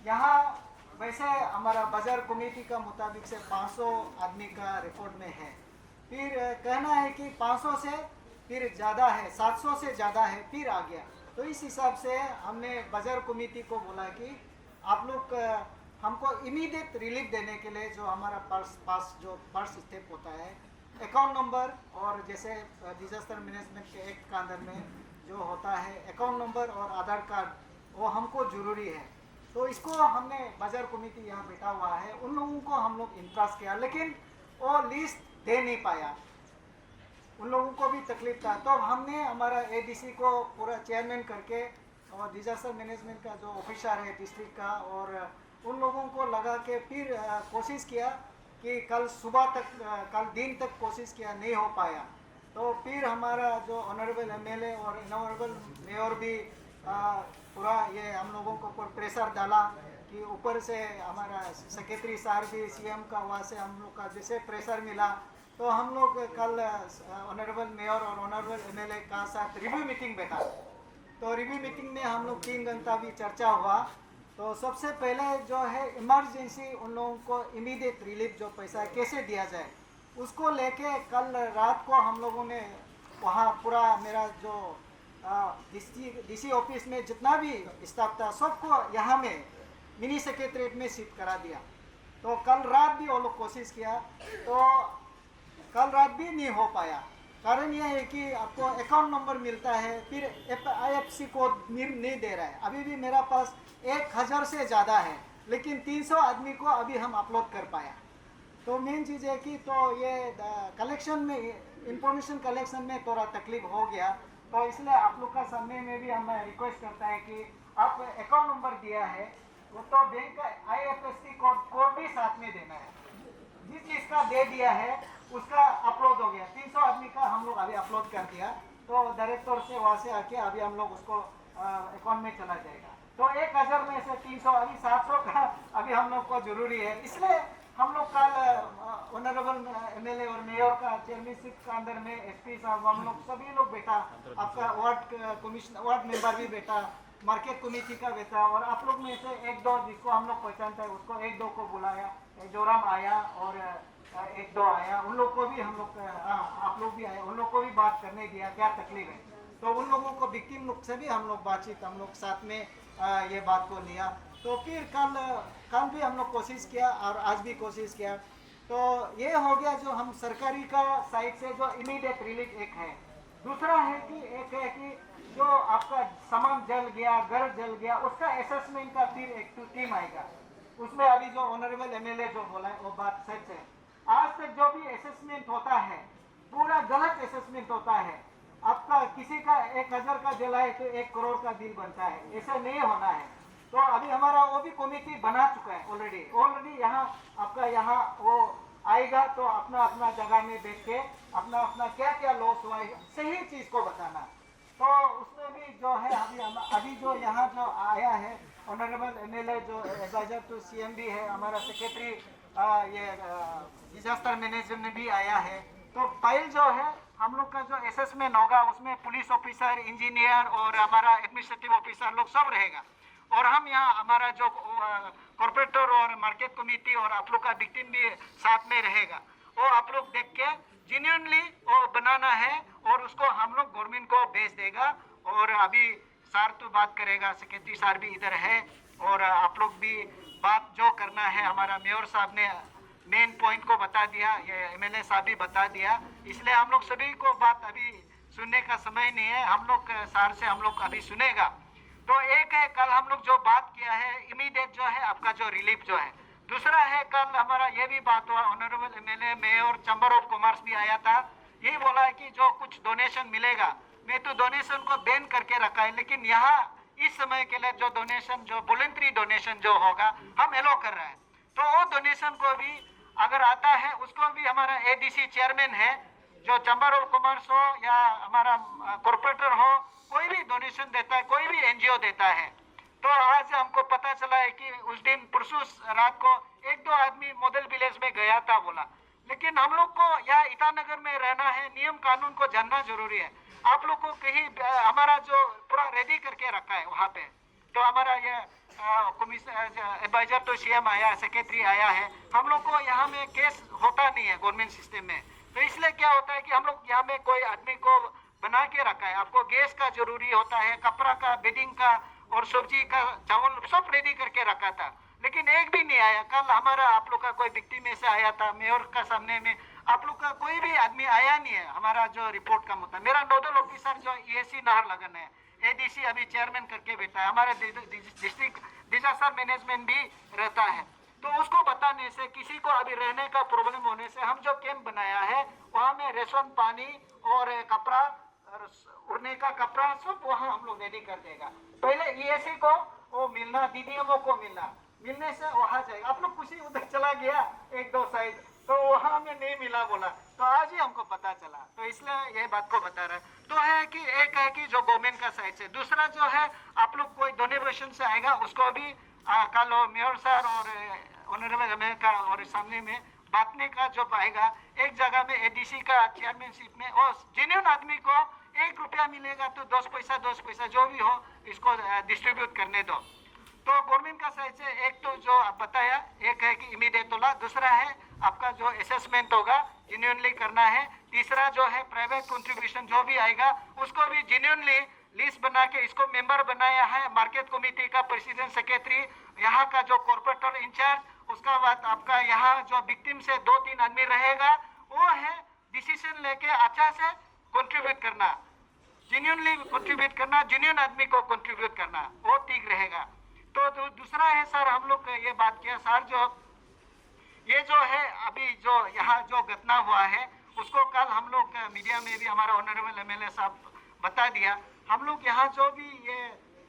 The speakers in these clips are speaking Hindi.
यहाँ वैसे हमारा बाजार कमेटी का मुताबिक से 500 आदमी का रिकॉर्ड में है। फिर कहना है कि 500 से फिर ज़्यादा है, 700 से ज़्यादा है, फिर आ गया। तो इस हिसाब से हमने बाजार कमेटी को बोला कि आप लोग हमको इमीडिएट रिलीफ देने के लिए जो हमारा फर्स्ट स्टेप होता है, अकाउंट नंबर और जैसे डिजास्टर मैनेजमेंट के एक्ट का अंदर में जो होता है अकाउंट नंबर और आधार कार्ड, वो हमको ज़रूरी है। तो इसको हमने बाजार कमेटी यहाँ बैठा हुआ है, उन लोगों को हम लोग इंट्रस्ट किया, लेकिन वो लिस्ट दे नहीं पाया, उन लोगों को भी तकलीफ था। तो हमने हमारा एडीसी को पूरा चेयरमैन करके और डिजास्टर मैनेजमेंट का जो ऑफिसर है डिस्ट्रिक्ट का, और उन लोगों को लगा के फिर कोशिश किया कि कल सुबह तक, कल दिन तक कोशिश किया, नहीं हो पाया। तो फिर हमारा जो ऑनरेबल एमएलए और ऑनरेबल मेयर भी पूरा ये हम लोगों को ऊपर प्रेशर डाला कि ऊपर से हमारा सेक्रेटरी साहब भी सीएम का वहाँ से हम लोग का जैसे प्रेशर मिला, तो हम लोग कल ऑनरेबल मेयर और ऑनरेबल एमएलए का साथ रिव्यू मीटिंग बैठा। तो रिव्यू मीटिंग में हम लोग 3 घंटा भी चर्चा हुआ। तो सबसे पहले जो है इमरजेंसी उन लोगों को इमीडिएट रिलीफ जो पैसा है कैसे दिया जाए, उसको लेके कल रात को हम लोगों ने वहाँ पूरा मेरा जो डीसी ऑफिस में जितना भी स्टाफ था सबको यहाँ में मिनी सेक्रेटरीट में शिफ्ट करा दिया। तो कल रात भी वो लोग कोशिश किया, तो कल रात भी नहीं हो पाया। कारण यह है कि आपको अकाउंट नंबर मिलता है, फिर आईएफएससी कोड नहीं दे रहा है। अभी भी मेरा पास 1000 से ज़्यादा है, लेकिन 300 आदमी को अभी हम अपलोड कर पाया। तो मेन चीज़ है कि तो ये कलेक्शन में, इंफॉर्मेशन कलेक्शन में थोड़ा तकलीफ हो गया। तो इसलिए आप लोग का सामने में भी हम रिक्वेस्ट करता है कि आप अकाउंट नंबर दिया है वो तो बैंक का आईएफएससी कोड भी साथ में देना है। जिस चीज़ का दे दिया है उसका अपलोड हो गया। 300 आदमी का हम लोग अभी अपलोड कर दिया, तो डायरेक्टर से वहाँ से आके अभी हम लोग उसको अकाउंट में चला जाएगा। तो 1000 में से 300, अभी 700 का अभी हम लोग को जरूरी है। इसलिए हम लोग कल ऑनरेबल एमएलए और मेयर का चेयरमैनशिप का अंदर में एसपी साहब, हम लोग सभी लोग बैठा, आपका वार्ड कमिश्नर, वार्ड मेंबर भी बैठा, मार्केट कमेटी का बैठा, और आप लोग में से 1-2 जिसको हम लोग पहचानते हैं उसको 1-2 को बुलाया। जोराम आया और 1-2 आया, उन लोग को भी हम लोग, आप लोग भी आए, उन लोग को भी बात करने दिया क्या तकलीफ है। तो उन लोगों को विक्टिम लोग से भी हम लोग बातचीत, हम लोग साथ में ये बात को लिया। तो फिर कल भी हम लोग कोशिश किया और आज भी कोशिश किया। तो ये हो गया जो हम सरकारी का साइड से जो इमीडिएट रिलीफ एक है। दूसरा है कि एक है कि जो आपका सामान जल गया, घर जल गया, उसका असेसमेंट का फिर एक टीम आएगा। उसमें अभी जो ऑनरेबल एमएलए जो बोला है वो बात सच है। आज तक जो भी असेसमेंट होता है पूरा गलत असेसमेंट होता है। आपका किसी का 1000 का जला है तो 1 करोड़ का बिल बनता है, ऐसा नहीं होना है। तो अभी हमारा वो भी कमेटी बना चुका है ऑलरेडी यहाँ आपका यहाँ वो आएगा, तो अपना अपना जगह में बैठ के अपना अपना क्या क्या लॉस हुआ है सही चीज को बताना। तो उसमें भी जो है अभी जो यहाँ जो आया है ऑनरेबल एमएलए जो एडवाइजर टू सीएम भी है, हमारा सेक्रेटरी ये डिजास्टर मैनेजमेंट भी आया है। तो फाइल जो है हम लोग का जो असेसमेंट होगा उसमें पुलिस ऑफिसर, इंजीनियर और हमारा एडमिनिस्ट्रेटिव ऑफिसर लोग सब रहेगा। और हम यहाँ हमारा जो कॉर्पोरेटर और मार्केट कमेटी और आप लोग का विक्टिम भी साथ में रहेगा। वो आप लोग देख के जेन्युइनली वो बनाना है और उसको हम लोग गवर्नमेंट को भेज देगा। और अभी सर तो बात करेगा, सेक्रेटरी सर भी इधर है, और आप लोग भी बात जो करना है, हमारा मेयर साहब ने मेन पॉइंट को बता दिया, ये एमएलए साहब भी बता दिया। इसलिए हम लोग सभी को बात अभी सुनने का समय नहीं है, हम लोग सर से हम लोग अभी सुनेगा। तो एक है कल हम लोग जो बात किया है इमीडिएट जो है आपका जो रिलीफ जो है। दूसरा है कल हमारा ये भी बात हुआ, honourable MLA mayor chamber of commerce भी आया था, यही बोला है कि जो कुछ डोनेशन मिलेगा, मैं तो डोनेशन को बैन करके रखा है, लेकिन यहाँ इस समय के लिए जो डोनेशन, जो वॉलंटरी डोनेशन जो होगा हम एलो कर रहे हैं। तो वो डोनेशन को भी अगर आता है उसको भी हमारा एडीसी चेयरमैन है, जो चैम्बर ऑफ कॉमर्स हो या हमारा कॉर्पोरेटर हो, कोई भी डोनेशन देता है, कोई भी एनजीओ देता है। तो आज हमको पता चला है कि उस दिन परसों रात को 1-2 आदमी मॉडल विलेज में गया था बोला, लेकिन हम लोग को यहाँ ईटानगर में रहना है, नियम कानून को जानना जरूरी है। आप लोग को कहीं हमारा जो पूरा रेडी करके रखा है वहाँ पे, तो हमारा ये एडवाइजर तो सीएम आया, सेक्रेटरी आया है। हम लोग को यहाँ में केस होता नहीं है गवर्नमेंट सिस्टम में, तो इसलिए क्या होता है कि हम लोग यहाँ में कोई आदमी को बना के रखा है। आपको गैस का जरूरी होता है, कपड़ा का, बेडिंग का और सब्जी का, चावल सब रेडी करके रखा था, लेकिन एक भी नहीं आया। कल हमारा आप लोग का कोई विक्टिम में से आया था, मेयर का सामने में आप लोग का कोई भी आदमी आया नहीं है। हमारा जो रिपोर्ट का मुद्दा, मेरा नोडल ऑफिसर जो ईएसी नाहरलगुन है, एडीसी अभी चेयरमैन करके बैठा है, हमारे डिस्ट्रिक्ट डिजास्टर मैनेजमेंट भी रहता है। तो उसको बताने से, किसी को अभी रहने का प्रॉब्लम होने से, हम जो कैंप बनाया है वहाँ में रेशन, पानी और कपड़ा, उड़ने का कपड़ा सब वहाँ हम लोग रेडी कर देगा। पहले ईएसी को वो मिलना, डीडीएमओ को मिलने से वहाँ जाएगा। आप लोग कुछ उधर चला गया एक दो साइड, तो वहाँ हमें नहीं मिला बोला, तो आज ही हमको पता चला, तो इसलिए ये बात को बता रहा है। तो है कि एक है कि जो गवर्नमेंट का साइड से, दूसरा जो है आप लोग कोई डोनेशन से आएगा उसको भी कल मेयर सर और ऑनरेबल एमएलए का और सामने में बांटने का जो आएगा, एक जगह में एडीसी का चेयरमैनशिप में, और जेन्युइन आदमी को 1 रुपया मिलेगा तो 10 पैसा जो भी हो इसको डिस्ट्रीब्यूट करने दो। तो गवर्नमेंट का साइड से एक तो जो आप बताया, एक है कि इमीडिएट तोला, दूसरा है आपका जो असेसमेंट होगा जेन्युइनली करना है, तीसरा जो है प्राइवेट कंट्रीब्यूशन जो भी आएगा उसको भी जेन्युइनली लिस्ट बना के इसको मेंबर बनाया है मार्केट कमेटी का प्रेसिडेंट, सेक्रेटरी, यहाँ का जो कॉर्पोरेटर इंचार्ज, उसका बाद आपका यहाँ जो विक्टिम से 2-3 आदमी रहेगा, वो है डिसीजन लेके अच्छा से कंट्रीब्यूट करना, जेन्युइनली कंट्रीब्यूट करना, जेन्युइन आदमी को कंट्रीब्यूट करना, वो ठीक रहेगा। तो दूसरा है सर, हम लोग ये बात किया सर, जो ये जो है अभी जो यहाँ जो घटना हुआ है उसको कल हम लोग मीडिया में भी हमारा ऑनरेबल एमएलए साहब बता दिया। हम लोग यहाँ जो भी ये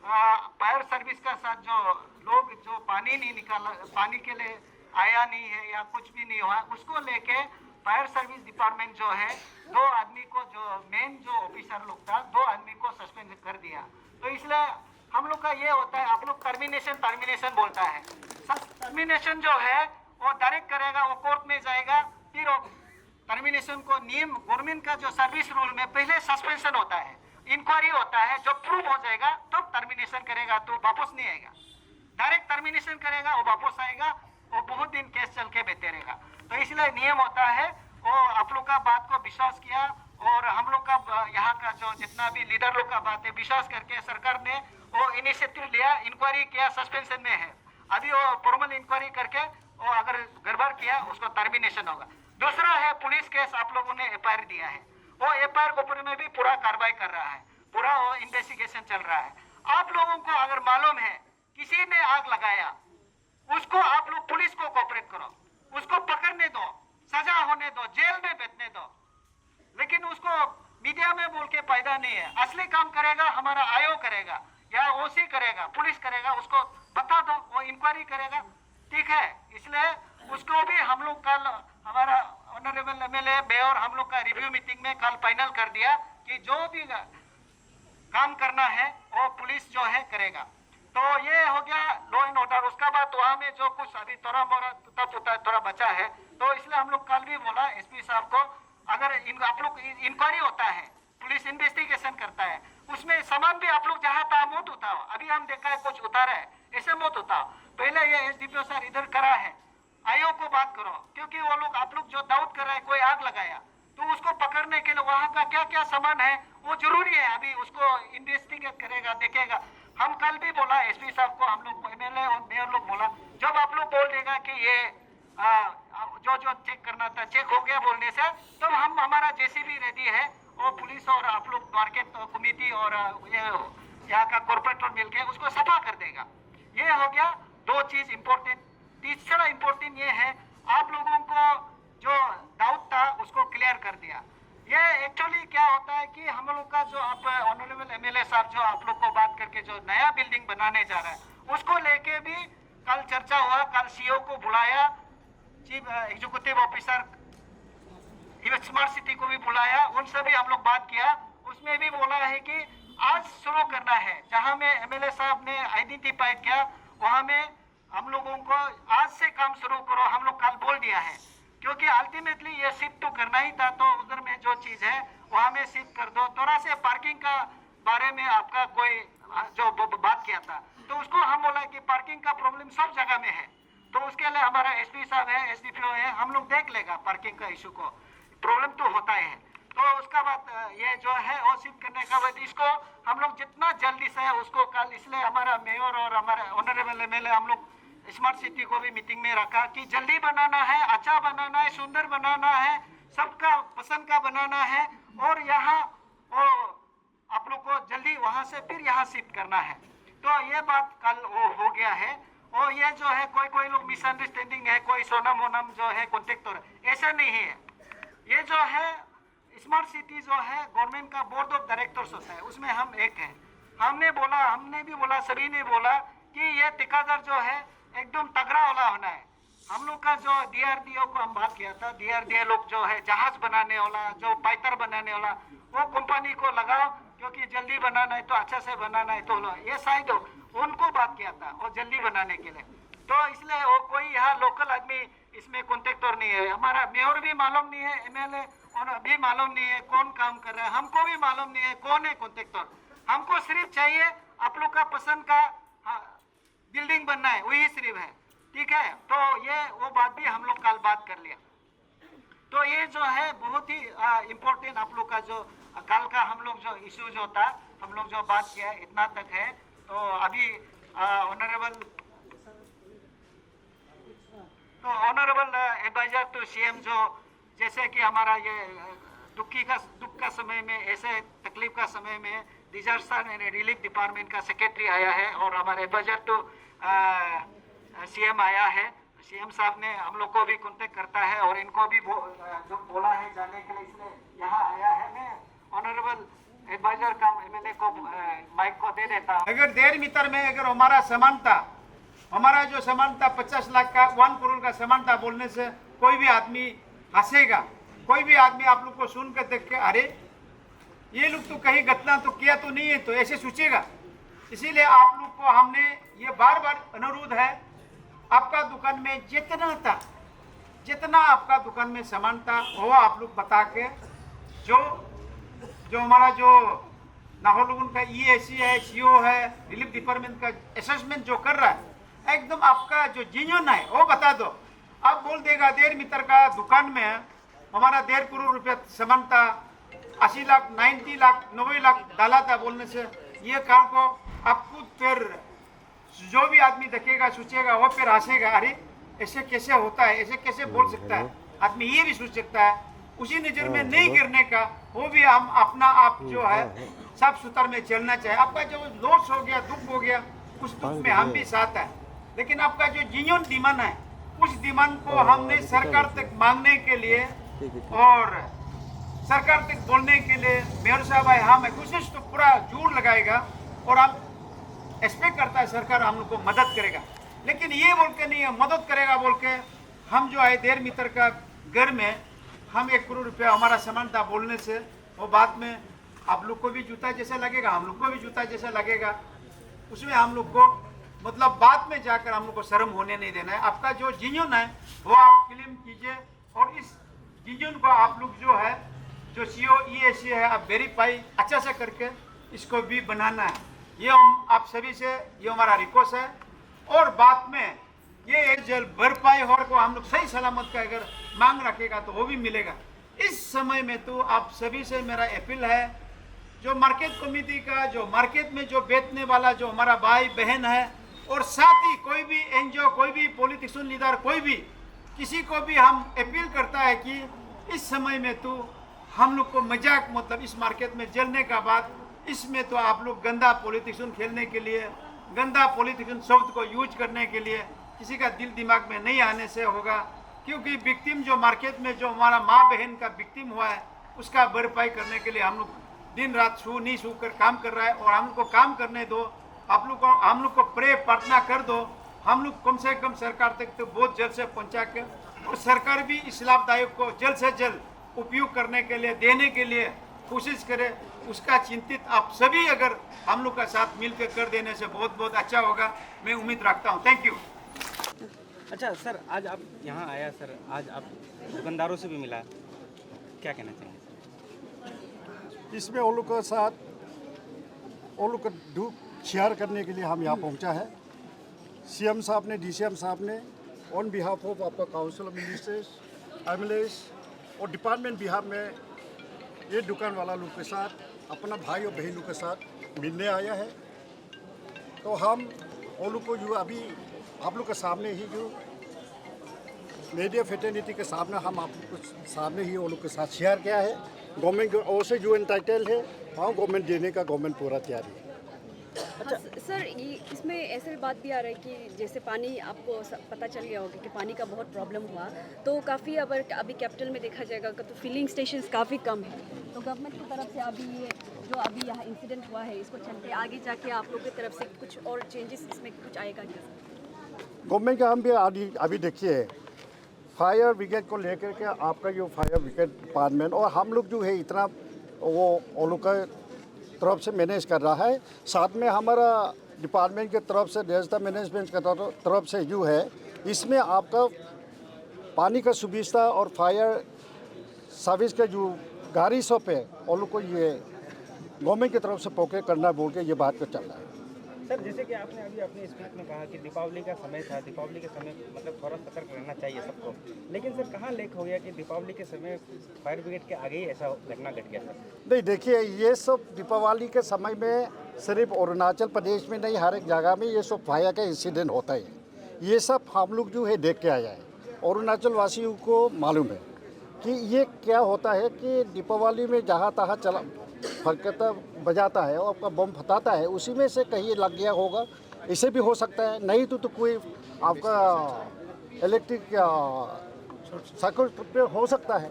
फायर सर्विस का साथ जो लोग जो पानी नहीं निकाला, पानी के लिए आया नहीं है या कुछ भी नहीं हुआ, उसको लेके फायर सर्विस डिपार्टमेंट जो है 2 आदमी को, जो मेन जो ऑफिसर लोग था, 2 आदमी को सस्पेंड कर दिया। तो इसलिए हम लोग का ये होता है, आप लोग टर्मिनेशन बोलता है, टर्मिनेशन जो है वो डायरेक्ट करेगा, वो कोर्ट में जाएगा, फिर टर्मिनेशन को नियम गवर्नमेंट का जो सर्विस रूल में पहले सस्पेंशन होता है, इंक्वायरी होता है, जो प्रूव हो जाएगा तो टर्मिनेशन करेगा, तो वापस नहीं आएगा। डायरेक्ट टर्मिनेशन करेगा वो वापस आएगा, वो बहुत दिन केस चल के बेहते रहेगा। तो इसलिए नियम होता है, वो आप लोग का बात को विश्वास किया और हम लोग का यहाँ का जो जितना भी लीडर लोग का बात है विश्वास करके सरकार ने वो इनिशिएटिव लिया, इंक्वायरी किया, सस्पेंशन में है अभी, वो फॉर्मल इंक्वायरी करके वो अगर गड़बड़ किया उसको टर्मिनेशन होगा। दूसरा है पुलिस केस, आप लोगों ने एफआईआर दिया है, वो एफआईआर के ऊपर में भी पूरा कार्रवाई कर रहा है, पूरा वो इन्वेस्टिगेशन चल रहा है। आप लोगों को अगर मालूम है किसी ने आग लगाया, उसको आप लोग पुलिस को कोऑपरेट करो, उसको पकड़ने दो, सजा होने दो, जेल में बैठने दो, लेकिन उसको मीडिया में बोल के फायदा नहीं है। असली काम करेगा हमारा आयोग करेगा या ओसी करेगा, पुलिस करेगा, उसको बता दो, वो इंक्वायरी करेगा, ठीक है। इसलिए उसको भी हम लोग कल हमारा ऑनरेबल एमएलए मेयर हम लोग का रिव्यू मीटिंग में कल फाइनल कर दिया कि जो भी काम करना है वो पुलिस जो है करेगा। तो ये हो गया लॉ एंड ऑर्डर। उसका बाद वहाँ में जो कुछ अभी थोड़ा मोड़ा थोड़ा बचा है, तो इसलिए हम लोग कल भी बोला एसपी साहब को, अगर आप लोग इंक्वायरी होता है, पुलिस इन्वेस्टिगेशन करता है, उसमें सामान भी आप लोग जहाँ था मत उठाओ, अभी हम देखा है कुछ उतारा है, ऐसे मत उठाओ। पहले ये एसडीपीओ सर इधर करा है, आयोग को बात करो, क्योंकि वो लोग आप लोग जो दाऊद कर रहा है, कोई आग लगाया तो उसको पकड़ने के लिए वहाँ का क्या क्या सामान है वो जरूरी है, अभी उसको इन्वेस्टिगेट करेगा, देखेगा। हम कल भी बोला एसपी साहब को, हम लोग एमएलए और मेयर लोग बोला, जब आप लोग बोल देगा कि ये जो जो चेक करना था चेक हो गया बोलने से, तो हम हमारा जेसीबी रेडी है, और पुलिस और आप लोग मार्केट कमेटी और ये यहाँ का कॉर्पोरेटर मिलके उसको सफा कर देगा। ये हो गया 2 चीज इम्पोर्टेंट। तीसरा इम्पोर्टेंट ये है, आप लोगों को जो डाउट था उसको क्लियर कर दिया। ये एक्चुअली क्या होता है कि हम लोग का जो आप ऑनरेबल एमएलए साहब जो आप लोग को बात करके जो नया बिल्डिंग बनाने जा रहा है, उसको लेके भी कल चर्चा हुआ, कल सीईओ को बुलाया, chief executive officer smart city को भी बुलाया, उनसे भी हम लोग बात किया। उसमें भी बोला है कि आज शुरू करना है, जहां में एमएलए साहब ने आइडेंटिफाई किया वहां में हम लोगों को आज से काम शुरू करो, हम लोग कल बोल दिया है, क्योंकि अल्टीमेटली ये शिफ्ट तो करना ही था, तो उधर में जो चीज है वहां में शिफ्ट कर दो। थोड़ा से पार्किंग का बारे में आपका कोई जो बात किया था, तो उसको हम बोला कि पार्किंग का प्रॉब्लम सब जगह में है, तो उसके लिए हमारा एसपी साहब है, एसडीपीओ है, हम लोग देख लेगा पार्किंग का इशू को, प्रॉब्लम तो होता है। तो उसका बाद ये जो है वो शिफ्ट करने का बाद इसको हम लोग जितना जल्दी से उसको कल, इसलिए हमारा मेयर और हमारा ऑनरेबल एमएलए हम लोग स्मार्ट सिटी को भी मीटिंग में रखा कि जल्दी बनाना है, अच्छा बनाना है, सुंदर बनाना है, सबका पसंद का बनाना है, और यहाँ आप लोग को जल्दी वहां से फिर यहाँ शिफ्ट करना है। तो ये बात कल वो हो गया है। और ये जो है कोई लोग मिसअंडरस्टैंडिंग है, कोई सोनम ओनम जो है कॉन्ट्रैक्टर, ऐसा नहीं है। ये जो है स्मार्ट सिटी जो है गवर्नमेंट का बोर्ड ऑफ डायरेक्टर्स होता है, उसमें हम एक हैं। हमने भी बोला, सभी ने बोला कि ये ठेकेदार जो है एकदम तगड़ा वाला होना है। हम लोग का जो डीआरडीओ को हम बात किया था, डीआरडीओ लोग जो है जहाज बनाने वाला, जो पाइतर बनाने वाला, वो कंपनी को लगाओ, क्योंकि जल्दी बनाना है तो अच्छा से बनाना है, तो ये साइड उनको बात किया था और जल्दी बनाने के लिए। तो इसलिए वो कोई यहाँ लोकल आदमी इसमें कॉन्ट्रैक्टर नहीं है। हमारा मेयर भी मालूम नहीं है, एमएलए और अभी मालूम नहीं है कौन काम कर रहा है, हमको भी मालूम नहीं है कौन है कॉन्ट्रैक्टर। हमको सिर्फ चाहिए आप लोग का पसंद का बिल्डिंग बनना है, वही सिर्फ है, ठीक है। तो ये वो बात भी हम लोग कल बात कर लिया। तो ये जो है बहुत ही इम्पोर्टेंट आप लोग का जो कल का हम लोग जो इशू जो था, हम लोग जो बात किया इतना तक है। तो अभी ऑनरेबल एडवाइजर टू सीएम, जो जैसे कि हमारा ये दुख का समय में, ऐसे तकलीफ का समय में डिजास्टर एंड रिलीफ डिपार्टमेंट का सेक्रेटरी आया है और हमारे एडवाइजर टू सीएम आया है। सीएम साहब ने हम लोग को भी कांटेक्ट करता है और इनको भी जो बोला है जाने के लिए, इसलिए यहाँ आया है। मैं ऑनरेबल एडवाइजर का एमएलए को माइक को दे देता हूँ। अगर 1.5 मीटर में अगर हमारा जो सामान था 50 लाख का, 1 करोड़ का सामान था बोलने से कोई भी आदमी हंसेगा। कोई भी आदमी आप लोग को सुन कर देख के अरे ये लोग तो कहीं घटना तो किया तो नहीं है, तो ऐसे सोचेगा। इसीलिए आप लोग को हमने ये बार बार अनुरोध है, आपका दुकान में जितना आपका दुकान में सामान था वो आप लोग बता के, जो हमारा जो नाहरलगुन का ईएसी है, सीओ है, रिलीफ डिपार्टमेंट का असेसमेंट जो कर रहा है, एकदम आपका जो जेन्युइन है वो बता दो। अब बोल देगा 1.5 मीटर का दुकान में हमारा 1.5 करोड़ रुपया सामान था, 80 लाख 90 लाख 90 लाख डाला था बोलने से, ये काम को आपको फिर जो भी आदमी देखेगा सोचेगा, वो फिर हंसेगा, अरे ऐसे कैसे होता है, ऐसे कैसे बोल सकता है आदमी, ये भी सोच सकता है। उसी नजर में नहीं गिरने का, वो भी हम अपना आप जो है साफ सुथरा में चलना चाहिए। आपका जो लॉस हो गया, दुख हो गया, उस दुख में हम भी साथ हैं, लेकिन आपका जो जेन्युइन डिमांड है, उस डिमांड को हमने सरकार तक मांगने के लिए और सरकार तक बोलने के लिए मेयर साहब आए, हम कोशिश तो पूरा जोर लगाएगा और हम एक्सपेक्ट करता है सरकार हम लोग को मदद करेगा। लेकिन ये बोल के नहीं है मदद करेगा बोल के हम जो है 1.5 मीटर का घर में हम 1 करोड़ रुपया हमारा सामान था बोलने से, वो बाद में आप लोग को भी जूता जैसा लगेगा, हम लोग को भी जूता जैसा लगेगा। उसमें हम लोग को मतलब बाद में जाकर हम लोग को शर्म होने नहीं देना है। आपका जो जेन्युइन है वो आप क्लेम कीजिए और इस जेन्युइन को आप लोग जो है जो सीओ ईएसी है आप वेरीफाई अच्छा से करके इसको भी बनाना है। ये हम आप सभी से ये हमारा रिक्वेस्ट है। और बाद में ये जल भरपाई और को हम लोग सही सलामत का अगर मांग रखेगा तो वो भी मिलेगा। इस समय में तो आप सभी से मेरा अपील है, जो मार्केट कमेटी का जो मार्केट में जो बेचने वाला जो हमारा भाई बहन है और साथ ही कोई भी एनजीओ, कोई भी पॉलिटिशियन लीडर, कोई भी किसी को भी हम अपील करता है कि इस समय में तो हम लोग को मजाक मतलब इस मार्केट में जलने का बाद इसमें तो आप लोग गंदा पॉलिटिशियन खेलने के लिए, गंदा पॉलिटिशियन शब्द को यूज करने के लिए किसी का दिल दिमाग में नहीं आने से होगा। क्योंकि विक्टिम जो मार्केट में जो हमारा माँ बहन का विक्टिम हुआ है उसका भरपाई करने के लिए हम लोग दिन रात नहीं सो कर काम कर रहा है। और हम लोग को काम करने दो, आप लोग को हम लोग को प्रे प्रार्थना कर दो, हम लोग कम से कम सरकार तक तो बहुत जल्द से पहुँचा के और सरकार भी इस लाभदायक को जल्द से जल्द उपयोग करने के लिए देने के लिए कोशिश करे। उसका चिंतित आप सभी अगर हम लोग का साथ मिलकर कर देने से बहुत बहुत अच्छा होगा, मैं उम्मीद रखता हूँ। Thank you. अच्छा सर, आज आप यहाँ आया सर, आज आप दुकानदारों से भी मिला, क्या कहना चाहेंगे सर? इसमें वो लोग के साथ वो लोग का दुख शेयर करने के लिए हम यहाँ पहुँचा है। सीएम साहब ने, डीसीएम साहब ने ऑन बिहाफ ऑफ आपका काउंसिल ऑफ मिनिस्टर्स, एमएलएस और डिपार्टमेंट बिहाफ में ये दुकान वाला लोग के साथ अपना भाई और बहनों के साथ मिलने आया है। तो हम वो लोग को जो अभी आप लोग के सामने ही जो मीडिया फेटर्निटी के सामने हम आप लोग के सामने ही वो लोग के साथ शेयर किया है। गवर्नमेंट की ओर से जो एंटाइटल है वहाँ गवर्नमेंट देने का गवर्नमेंट पूरा तैयारी है। अच्छा सर, ये इसमें ऐसे बात भी आ रहा है कि जैसे पानी आपको पता चल गया होगा कि पानी का बहुत प्रॉब्लम हुआ, तो काफ़ी अभी कैपिटल में देखा जाएगा तो फिलिंग स्टेशंस काफ़ी कम है। तो गवर्नमेंट की तरफ से अभी ये जो अभी यहाँ इंसिडेंट हुआ है इसको चलते आगे जाके आप लोग की तरफ से कुछ और चेंजेस इसमें कुछ आएगा क्या? गवर्नमेंट का हम भी अभी देखिए फायर ब्रिगेड को लेकर के आपका जो फायर ब्रिगेड डिपार्टमेंट और हम लोग जो है इतना वो लोग का तरफ से मैनेज कर रहा है। साथ में हमारा डिपार्टमेंट के तरफ से डिजास्टर मैनेजमेंट के तरफ से जो है इसमें आपका पानी का सुविधा और फायर सर्विस के जो गाड़ी सब है उन लोग को ये गवर्नमेंट की तरफ से पॉकेट करना बोल के ये बात कर चल रहा है। सर जैसे कि आपने अभी अपने स्पीच में कहा कि दीपावली का समय था, दीपावली के समय मतलब थोड़ा सतर्क रहना चाहिए सबको, लेकिन सर कहाँ लेक हो गया कि दीपावली के समय फायर ब्रिगेड के आगे ही ऐसा घटना घट गया सर? नहीं देखिए, ये सब दीपावली के समय में सिर्फ अरुणाचल प्रदेश में नहीं हर एक जगह में ये सब फायर का इंसिडेंट होता है। ये सब हम लोग जो है देख के आया है। अरुणाचल वासियों को मालूम है कि ये क्या होता है कि दीपावली में जहाँ तहाँ चला फरकता बजाता है और आपका बम फटाता है, उसी में से कहीं लग गया होगा। इसे भी हो सकता है, नहीं तो कोई आपका इलेक्ट्रिक सर्किट पे हो सकता है।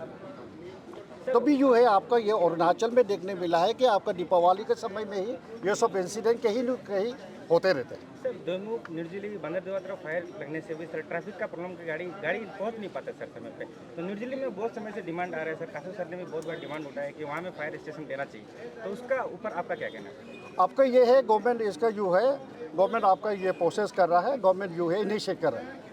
तो भी जो है आपका ये अरुणाचल में देखने मिला है कि आपका दीपावली के समय में ही ये सब इंसिडेंट कहीं न कहीं होते रहते हैं। सर दोमुख निर्जली बंदरदेवा तरफ फायर लगने से भी सर ट्रैफिक का प्रॉब्लम की गाड़ी पहुंच नहीं पाता सर समय पे। तो निर्जली में बहुत समय से डिमांड आ रहा है सर, काफ़ी सर ने भी बहुत बार डिमांड उठाया कि वहाँ में फायर स्टेशन देना चाहिए, तो उसका ऊपर आपका क्या कहना है? आपका ये है गवर्नमेंट इसका जो है गवर्नमेंट आपका ये प्रोसेस कर रहा है, गवर्नमेंट जो है इनिशिएट कर रहा है।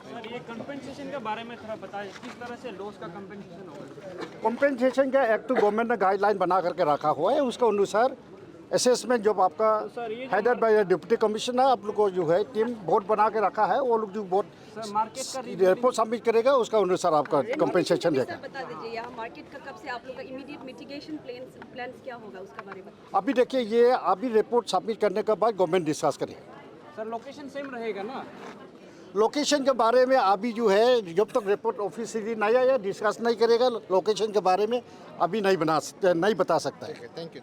सर ये कंपनसेशन के बारे में थोड़ा बताएं, किस तरह से लॉस का कंपनसेशन होगा? कंपनसेशन का एक्ट तो गवर्नमेंट ने गाइडलाइन बना करके रखा हुआ है, उसके अनुसार असेसमेंट जो आपका हेडेड बाय डिप्टी कमिश्नर आप लोग को जो है टीम बोर्ड बना के रखा है, वो लोग जो बोर्ड मार्केट का रिपोर्ट सबमिट करेगा उसका अनुसार आपका कंपनसेशन देगा। सर बता दीजिए यहाँ मार्केट का कब से आप लोग का इमीडिएट मिटिगेशन प्लान्स क्या होगा उसका बारे में? अभी देखिए ये अभी रिपोर्ट सबमिट करने के बाद गवर्नमेंट डिस्कस करेगा। सर लोकेशन सेम रहेगा ना? लोकेशन के बारे में अभी जो है जब तक रिपोर्ट ऑफिशियली नहीं आया डिस्कस नहीं करेगा लोकेशन के बारे में, अभी नहीं बता सकता है। Thank you.